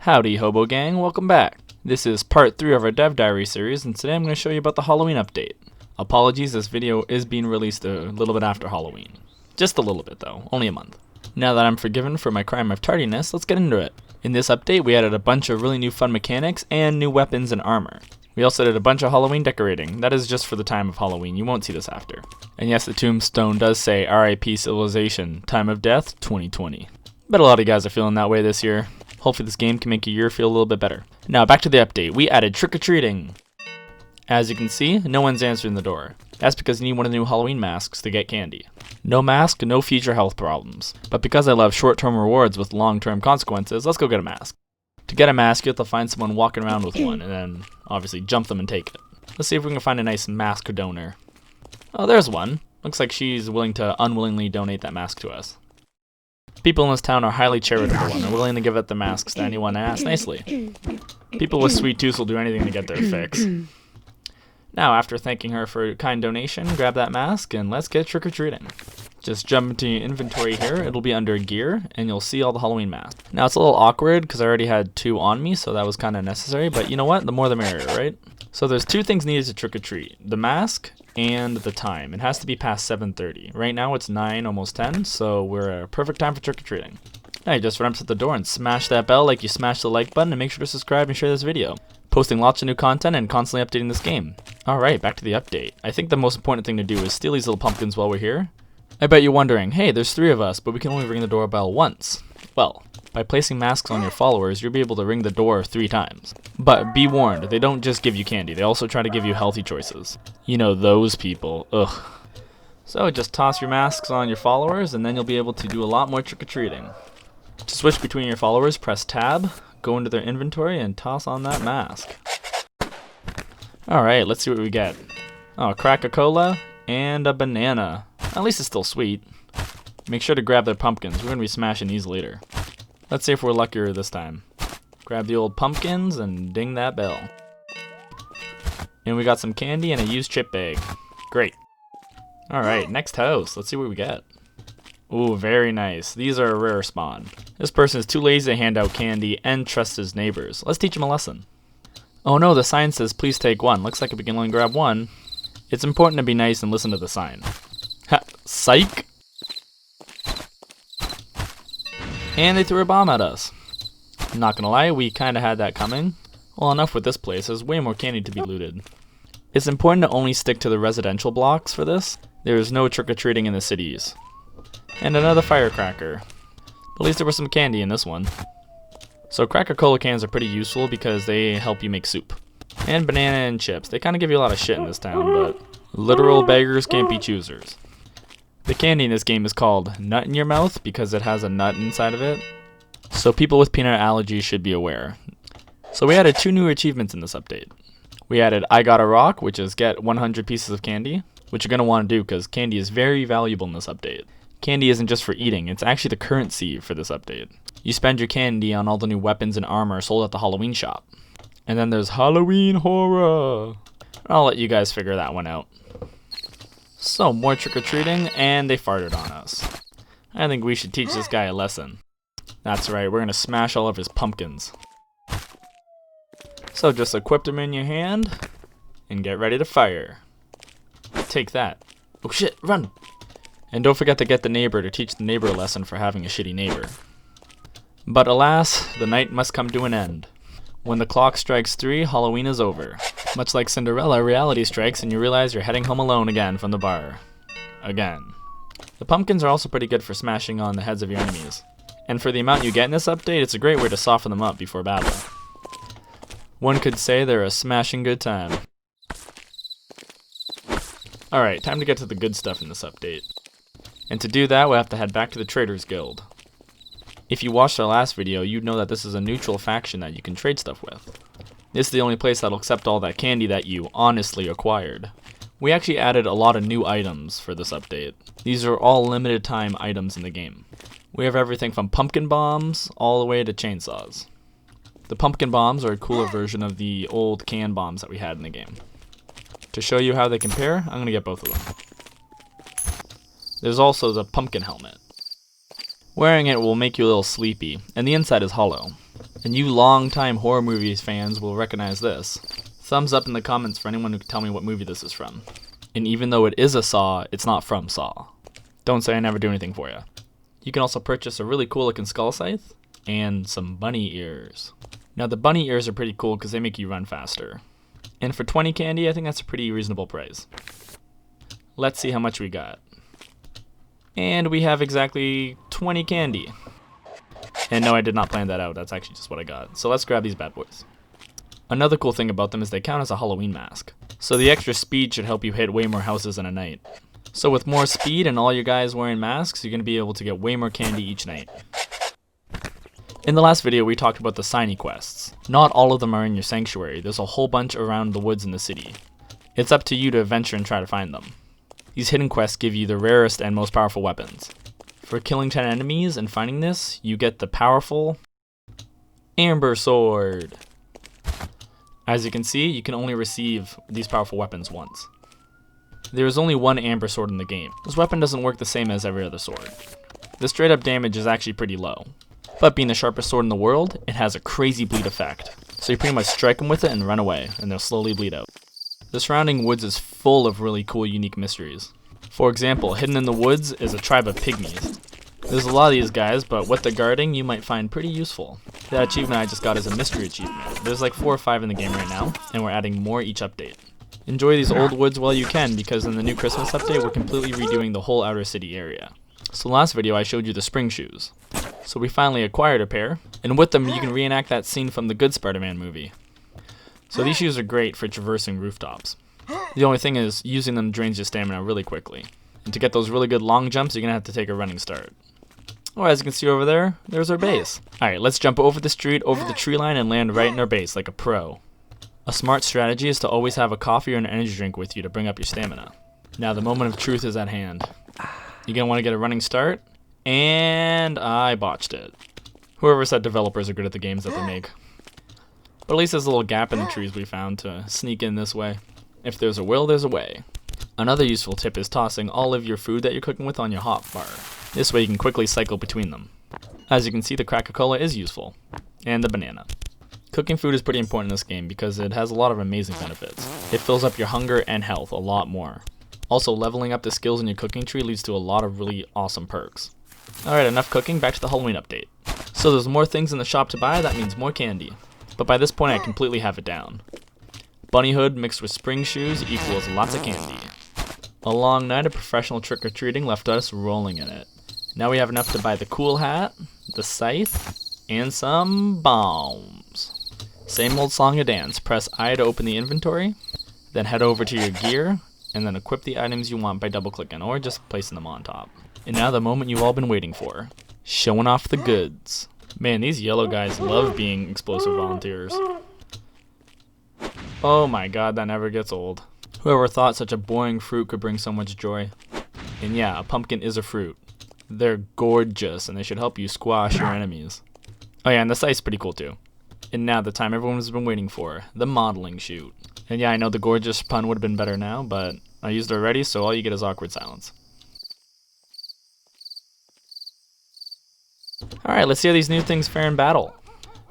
Howdy Hobo Gang, welcome back. This is part 3 of our Dev Diary series, and today I'm going to show you about the Halloween update. Apologies, this video is being released a little bit after Halloween. Just a little bit though, only a month. Now that I'm forgiven for my crime of tardiness, let's get into it. In this update, we added a bunch of really new fun mechanics and new weapons and armor. We also did a bunch of Halloween decorating. That is just for the time of Halloween, you won't see this after. And yes, the tombstone does say RIP Civilization, Time of Death 2020. Bet a lot of you guys are feeling that way this year. Hopefully this game can make your year feel a little bit better. Now back to the update. We added trick-or-treating. As you can see, no one's answering the door. That's because you need one of the new Halloween masks to get candy. No mask, no future health problems. But because I love short-term rewards with long-term consequences, let's go get a mask. To get a mask, you have to find someone walking around with one, and then obviously jump them and take it. Let's see if we can find a nice mask donor. Oh, there's one. Looks like she's willing to unwillingly donate that mask to us. People in this town are highly charitable and are willing to give up the masks to anyone that asks nicely. People with sweet tooths will do anything to get their fix. Now, after thanking her for a kind donation, grab that mask and let's get trick-or-treating. Just jump into your inventory here, it'll be under gear, and you'll see all the Halloween masks. Now, it's a little awkward because I already had 2 on me, so that was kind of necessary, but you know what? The more the merrier, right? So there's 2 things needed to trick-or-treat. The mask and the time. It has to be past 7:30. Right now it's 9, almost 10, so we're a perfect time for trick-or-treating. Now you just run up to the door and smash that bell like you smash the like button, and make sure to subscribe and share this video. Posting lots of new content and constantly updating this game. Alright, back to the update. I think the most important thing to do is steal these little pumpkins while we're here. I bet you're wondering, hey, there's 3 of us, but we can only ring the doorbell once. Well, by placing masks on your followers, you'll be able to ring the door 3 times. But be warned, they don't just give you candy, they also try to give you healthy choices. You know, those people, ugh. So just toss your masks on your followers, and then you'll be able to do a lot more trick-or-treating. To switch between your followers, press tab, go into their inventory, and toss on that mask. Alright, let's see what we get. Oh, Crack-a-Cola and a banana. At least it's still sweet. Make sure to grab their pumpkins, we're going to be smashing these later. Let's see if we're luckier this time. Grab the old pumpkins and ding that bell. And we got some candy and a used chip bag. Great. Alright, next house. Let's see what we get. Ooh, very nice. These are a rare spawn. This person is too lazy to hand out candy and trusts his neighbors. Let's teach him a lesson. Oh no, the sign says please take 1. Looks like we can only grab 1. It's important to be nice and listen to the sign. Ha! Psych! And they threw a bomb at us. I'm not gonna lie, we kinda had that coming. Well, enough with this place, there's way more candy to be looted. It's important to only stick to the residential blocks for this. There is no trick-or-treating in the cities. And another firecracker. At least there was some candy in this one. So Crack-a-Cola cans are pretty useful because they help you make soup. And banana and chips. They kinda give you a lot of shit in this town, but literal beggars can't be choosers. The candy in this game is called Nut in Your Mouth because it has a nut inside of it. So people with peanut allergies should be aware. So we added 2 new achievements in this update. We added I Got a Rock, which is get 100 pieces of candy, which you're going to want to do because candy is very valuable in this update. Candy isn't just for eating, it's actually the currency for this update. You spend your candy on all the new weapons and armor sold at the Halloween shop. And then there's Halloween Horror. I'll let you guys figure that one out. So, more trick-or-treating, and they farted on us. I think we should teach this guy a lesson. That's right, we're gonna smash all of his pumpkins. So just equip them in your hand, and get ready to fire. Take that. Oh shit, run! And don't forget to get the neighbor to teach the neighbor a lesson for having a shitty neighbor. But alas, the night must come to an end. When the clock strikes 3, Halloween is over. Much like Cinderella, reality strikes and you realize you're heading home alone again from the bar. Again. The pumpkins are also pretty good for smashing on the heads of your enemies. And for the amount you get in this update, it's a great way to soften them up before battle. One could say they're a smashing good time. Alright, time to get to the good stuff in this update. And to do that, we'll have to head back to the Traders Guild. If you watched our last video, you'd know that this is a neutral faction that you can trade stuff with. This is the only place that'll accept all that candy that you honestly acquired. We actually added a lot of new items for this update. These are all limited time items in the game. We have everything from pumpkin bombs all the way to chainsaws. The pumpkin bombs are a cooler version of the old can bombs that we had in the game. To show you how they compare, I'm going to get both of them. There's also the pumpkin helmet. Wearing it will make you a little sleepy, and the inside is hollow. And you long-time horror movies fans will recognize this. Thumbs up in the comments for anyone who can tell me what movie this is from. And even though it is a Saw, it's not from Saw. Don't say I never do anything for you. You can also purchase a really cool looking skull scythe and some bunny ears. Now the bunny ears are pretty cool because they make you run faster. And for 20 candy, I think that's a pretty reasonable price. Let's see how much we got. And we have exactly 20 candy. And no, I did not plan that out. That's actually just what I got. So let's grab these bad boys. Another cool thing about them is they count as a Halloween mask. So the extra speed should help you hit way more houses in a night. So with more speed and all your guys wearing masks, you're going to be able to get way more candy each night. In the last video, we talked about the Signy quests. Not all of them are in your sanctuary. There's a whole bunch around the woods in the city. It's up to you to venture and try to find them. These hidden quests give you the rarest and most powerful weapons. For killing 10 enemies and finding this, you get the powerful Amber Sword. As you can see, you can only receive these powerful weapons once. There is only one Amber Sword in the game. This weapon doesn't work the same as every other sword. The straight up damage is actually pretty low. But being the sharpest sword in the world, it has a crazy bleed effect. So you pretty much strike them with it and run away, and they'll slowly bleed out. The surrounding woods is full of really cool, unique mysteries. For example, hidden in the woods is a tribe of pygmies. There's a lot of these guys, but what they're guarding you might find pretty useful. That achievement I just got is a mystery achievement. There's like 4 or 5 in the game right now, and we're adding more each update. Enjoy these old woods while you can, because in the new Christmas update, we're completely redoing the whole outer city area. So last video I showed you the spring shoes. So we finally acquired a pair, and with them you can reenact that scene from the good Spider-Man movie. So these shoes are great for traversing rooftops. The only thing is, using them drains your stamina really quickly. And to get those really good long jumps, you're going to have to take a running start. Oh, as you can see over there, there's our base. Alright, let's jump over the street, over the tree line, and land right in our base like a pro. A smart strategy is to always have a coffee or an energy drink with you to bring up your stamina. Now the moment of truth is at hand. You're going to want to get a running start, and I botched it. Whoever said developers are good at the games that they make. But at least there's a little gap in the trees we found to sneak in this way. If there's a will, there's a way. Another useful tip is tossing all of your food that you're cooking with on your hot bar. This way you can quickly cycle between them. As you can see, the Coca-Cola is useful. And the banana. Cooking food is pretty important in this game because it has a lot of amazing benefits. It fills up your hunger and health a lot more. Also, leveling up the skills in your cooking tree leads to a lot of really awesome perks. Alright, enough cooking, back to the Halloween update. So there's more things in the shop to buy, that means more candy. But by this point I completely have it down. Bunny hood mixed with spring shoes equals lots of candy. A long night of professional trick-or-treating left us rolling in it. Now we have enough to buy the cool hat, the scythe, and some bombs. Same old song and dance. Press I to open the inventory, then head over to your gear, and then equip the items you want by double-clicking or just placing them on top. And now the moment you've all been waiting for. Showing off the goods. Man, these yellow guys love being explosive volunteers. Oh my god, that never gets old. Whoever thought such a boring fruit could bring so much joy. And yeah, a pumpkin is a fruit. They're gorgeous, and they should help you squash your enemies. Oh yeah, and the scythe's pretty cool too. And now the time everyone's been waiting for, the modeling shoot. And yeah, I know the gorgeous pun would have been better now, but I used it already, so all you get is awkward silence. Alright, let's see how these new things fare in battle.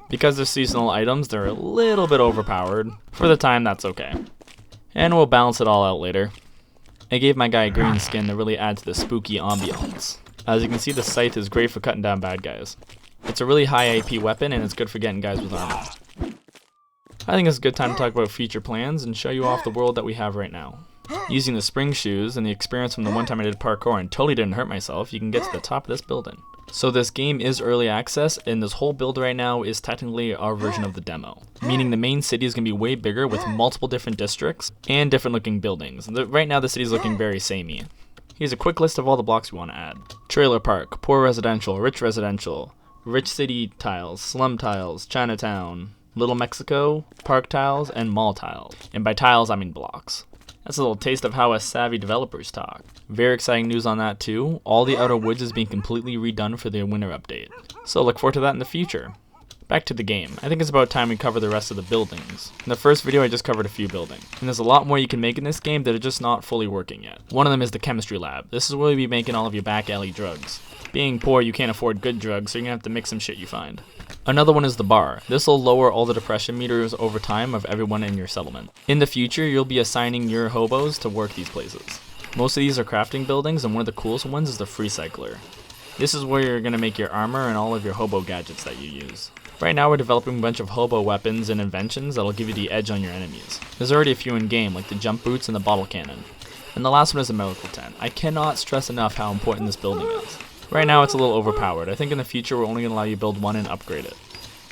Because they're seasonal items, they're a little bit overpowered. For the time, that's okay. And we'll balance it all out later. I gave my guy a green skin to really add to the spooky ambiance. As you can see, the scythe is great for cutting down bad guys. It's a really high AP weapon, and it's good for getting guys with armor. I think it's a good time to talk about future plans and show you off the world that we have right now. Using the spring shoes and the experience from the one time I did parkour and totally didn't hurt myself, you can get to the top of this building. So this game is early access, and this whole build right now is technically our version of the demo. Meaning the main city is going to be way bigger with multiple different districts and different looking buildings. Right now the city is looking very samey. Here's a quick list of all the blocks we want to add. Trailer park, poor residential, rich city tiles, slum tiles, Chinatown, Little Mexico, park tiles, and mall tiles. And by tiles I mean blocks. That's a little taste of how us savvy developers talk. Very exciting news on that too. All the outer woods is being completely redone for the winter update. So look forward to that in the future. Back to the game. I think it's about time we cover the rest of the buildings. In the first video I just covered a few buildings. And there's a lot more you can make in this game that are just not fully working yet. One of them is the chemistry lab. This is where you'll be making all of your back alley drugs. Being poor, you can't afford good drugs, so you're gonna have to mix some shit you find. Another one is the bar. This will lower all the depression meters over time of everyone in your settlement. In the future, you'll be assigning your hobos to work these places. Most of these are crafting buildings, and one of the coolest ones is the free cycler. This is where you're gonna make your armor and all of your hobo gadgets that you use. Right now we're developing a bunch of hobo weapons and inventions that'll give you the edge on your enemies. There's already a few in game, like the jump boots and the bottle cannon. And the last one is a medical tent. I cannot stress enough how important this building is. Right now it's a little overpowered. I think in the future we're only going to allow you to build one and upgrade it.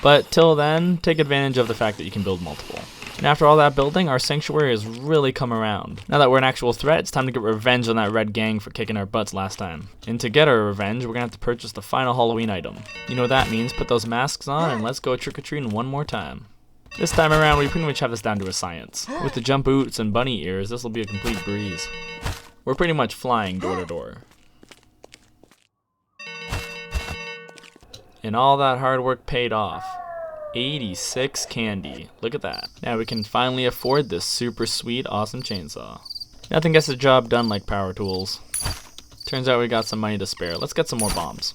But till then, take advantage of the fact that you can build multiple. And after all that building, our sanctuary has really come around. Now that we're an actual threat, it's time to get revenge on that red gang for kicking our butts last time. And to get our revenge, we're going to have to purchase the final Halloween item. You know what that means, put those masks on and let's go trick-or-treating one more time. This time around, we pretty much have this down to a science. With the jump boots and bunny ears, this will be a complete breeze. We're pretty much flying door to door. And all that hard work paid off. 86 candy. Look at that. Now we can finally afford this super sweet, awesome chainsaw. Nothing gets the job done like power tools. Turns out we got some money to spare. Let's get some more bombs.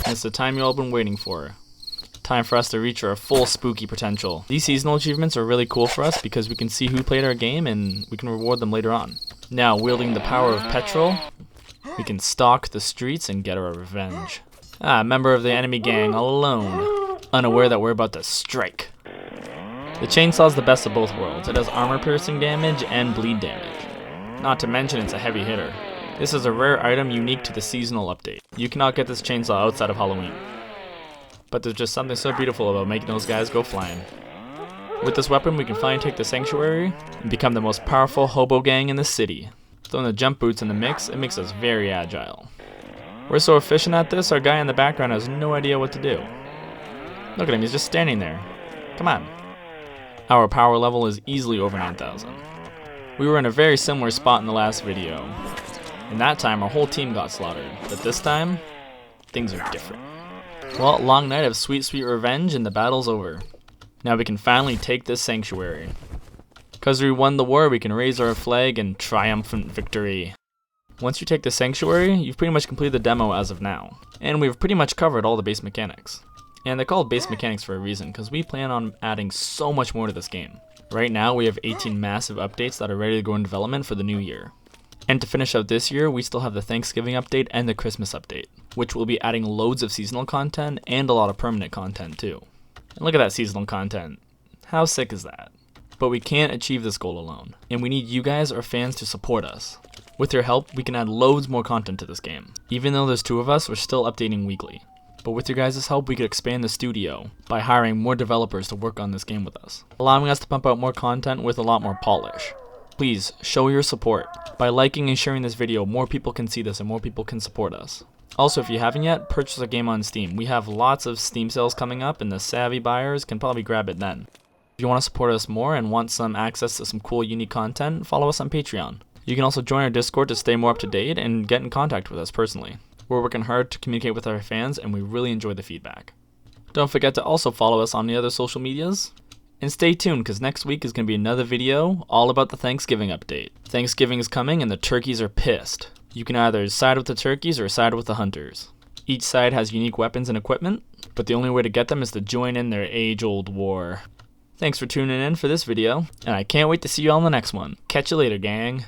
And it's the time you all been waiting for. Time for us to reach our full spooky potential. These seasonal achievements are really cool for us because we can see who played our game and we can reward them later on. Now, wielding the power of petrol, we can stalk the streets and get our revenge. Ah, member of the enemy gang alone, unaware that we're about to strike. The chainsaw is the best of both worlds. It has armor piercing damage and bleed damage. Not to mention it's a heavy hitter. This is a rare item unique to the seasonal update. You cannot get this chainsaw outside of Halloween. But there's just something so beautiful about making those guys go flying. With this weapon we can finally take the sanctuary and become the most powerful hobo gang in the city. Throwing the jump boots in the mix, it makes us very agile. We're so efficient at this, our guy in the background has no idea what to do. Look at him, he's just standing there. Come on. Our power level is easily over 9,000. We were in a very similar spot in the last video. And that time our whole team got slaughtered. But this time, things are different. Well, long night of sweet, sweet revenge and the battle's over. Now we can finally take this sanctuary. Because we won the war, we can raise our flag in triumphant victory. Once you take the sanctuary, you've pretty much completed the demo as of now. And we've pretty much covered all the base mechanics. And they're called base mechanics for a reason, because we plan on adding so much more to this game. Right now, we have 18 massive updates that are ready to go in development for the new year. And to finish out this year, we still have the Thanksgiving update and the Christmas update, which will be adding loads of seasonal content and a lot of permanent content too. And look at that seasonal content. How sick is that? But we can't achieve this goal alone, and we need you guys, our fans, to support us. With your help, we can add loads more content to this game. Even though there's 2 of us, we're still updating weekly. But with your guys' help, we could expand the studio by hiring more developers to work on this game with us, allowing us to pump out more content with a lot more polish. Please, show your support. By liking and sharing this video, more people can see this and more people can support us. Also, if you haven't yet, purchase a game on Steam. We have lots of Steam sales coming up and the savvy buyers can probably grab it then. If you want to support us more and want some access to some cool, unique content, follow us on Patreon. You can also join our Discord to stay more up to date and get in contact with us personally. We're working hard to communicate with our fans and we really enjoy the feedback. Don't forget to also follow us on the other social medias. And stay tuned because next week is going to be another video all about the Thanksgiving update. Thanksgiving is coming and the turkeys are pissed. You can either side with the turkeys or side with the hunters. Each side has unique weapons and equipment, but the only way to get them is to join in their age-old war. Thanks for tuning in for this video, and I can't wait to see you all in the next one. Catch you later, gang.